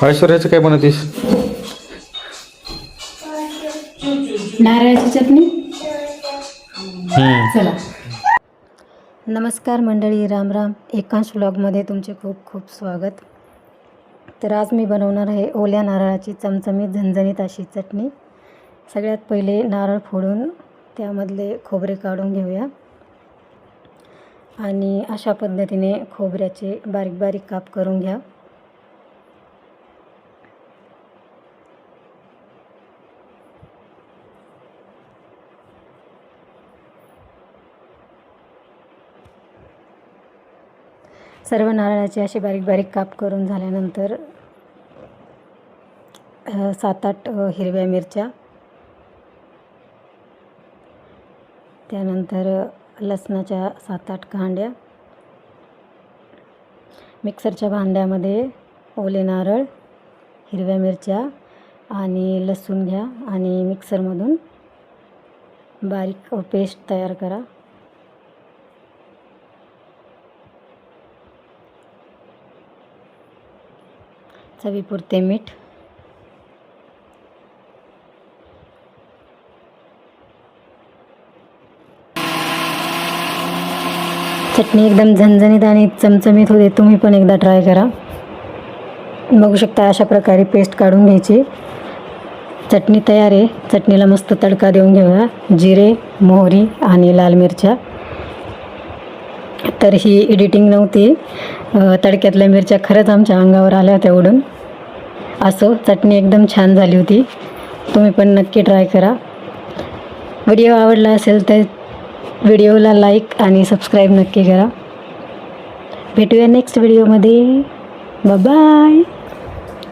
ऐश्वर्याचं काय बनवतीस? नारळाची चटणी. चला. नमस्कार मंडळी, राम राम. एकांश व्लॉगमध्ये तुमचे खूप खूप स्वागत. तर आज मी बनवणार आहे ओल्या नारळाची चमचमीत झणझणीत अशी चटणी. सगळ्यात पहिले नारळ फोडून त्यामधले खोबरे काढून घेऊया आणि अशा पद्धतीने खोबऱ्याचे बारीक बारीक काप करून घ्या. सर्व नारळाचे असे बारीक बारीक काप करून झाल्यानंतर 7-8 हिरव्या मिरच्या, त्यानंतर लसणाच्या 7-8 कांड्या, मिक्सरच्या भांड्यामध्ये ओले नारळ, हिरव्या मिरच्या आणि लसूण घ्या आणि मिक्सरमधून बारीक पेस्ट तयार करा. चवीपुरते मीठ, चटणी एकदम झणझणीत आणि चमचमीत होते. तुम्ही पण एकदा ट्राय करा. बघू शकता अशा प्रकारे पेस्ट काढून घ्यायची. चटणी तयार आहे. चटणीला मस्त तडका देऊन घेऊया. जिरे, मोहरी आणि लाल मिरच्या. तर ही एडिटिंग नव्हती, तडक्यातल्या मिरच्या खरंच आमच्या अंगावर आल्या होत्या उडून. असो, चटणी एकदम छान झाली होती. तुम्ही पण नक्की ट्राय करा. व्हिडिओ आवडला असेल तर व्हिडिओला लाईक आणि सबस्क्राईब नक्की करा. भेटूया नेक्स्ट व्हिडिओमध्ये. बाय.